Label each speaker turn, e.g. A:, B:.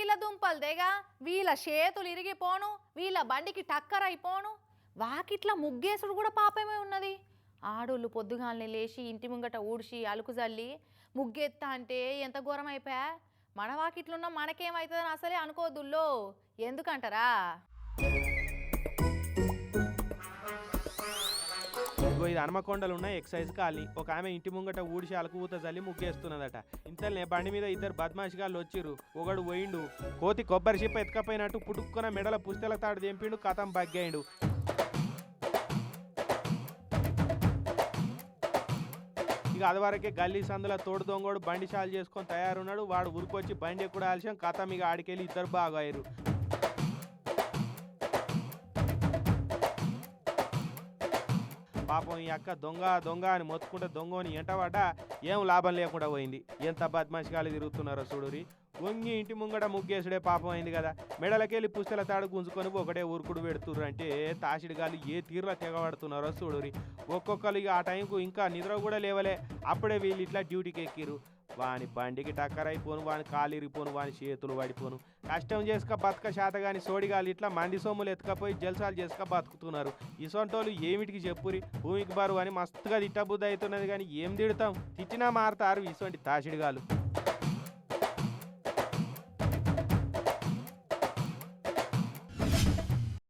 A: వీళ్ళ దుంపలు దేగా వీళ్ళ చేతులు ఇరిగిపోను వీళ్ళ బండికి టక్కర్ అయిపోను వాకిట్లా ముగ్గేసుడు కూడా పాపమే ఉన్నది. ఆడోళ్ళు పొద్దుగాలనే లేచి ఇంటి ముంగట ఊడ్చి అలుకు జల్లి ముగ్గెత్తా అంటే ఎంత ఘోరం అయిపోయా. మన వాకిట్లున్న మనకేమవుతుందని అసలే అనుకోవద్దుల్లో. ఎందుకంటారా?
B: ఇది హనుమకొండలు ఉన్న ఎక్సైజ్ కాలనీ. ఒక ఆమె ఇంటి ముంగట ఊడిసి అలకువూత జల్లి ముగ్గేస్తున్నదట. ఇంతలోనే బండి మీద ఇద్దరు బద్మాషిగాళ్ళు వచ్చిర్రు. ఒకడు పోయిండు, కోతి కొబ్బరి చిప్ప ఎత్తుకపోయినట్టు పుట్టుక్కున మెడల పుస్తెల తాడు తెంపిండు, కథం బగ్గాయిండు. ఇక అదివరకే గల్లీ సందుల తోడు దొంగోడు బండి చాలు చేసుకొని తయారున్నాడు. వాడు ఉరికొచ్చి బండి ఎక్కువ ఆలస్యం, కథం ఇక ఆడికెళ్ళి ఇద్దరు బాగాయరు. పాపం ఈ అక్క దొంగ దొంగ అని మొత్తుకుంటే దొంగని ఎంటవాట ఏం లాభం లేకుండా పోయింది. ఎంత బద్మాషిగాలు తిరుగుతున్నారో చూడురి. వంగి ఇంటి ముంగట ముగ్గేసుడే పాపం అయింది కదా. మెడలకెళ్ళి పుస్తల తాడు గుంజుకొని ఒకటే ఊరుకుడు పెడుతుర్రు అంటే తాసిడిగాలు ఏ తీరులో తెగబడుతున్నారో చూడురి. ఒక్కొక్కరు ఇక ఆ టైంకు ఇంకా నిద్ర కూడా లేవలే. అప్పుడే వీళ్ళు ఇట్లా డ్యూటీకి ఎక్కిరు. వాని బండికి టక్కర్ అయిపోను, వాని కాలు ఇరిగిపోను, వాని చేతులు పడిపోను. కష్టం చేసుక బతక శాతగాని సోడిగాలు ఇట్లా మంది సొమ్ములు ఎత్తుకపోయి జల్సాలు చేసుక బతుకుతున్నారు. ఇసొంటోళ్ళు ఏమిటికి చెప్పురి. భూమికి బరువు అని మస్తుగా తిట్టబుద్ధి అవుతున్నది కానీ ఏం తిడతాం, తిట్టినా మారుతారు ఇసొంటి తాసిడిగాలు.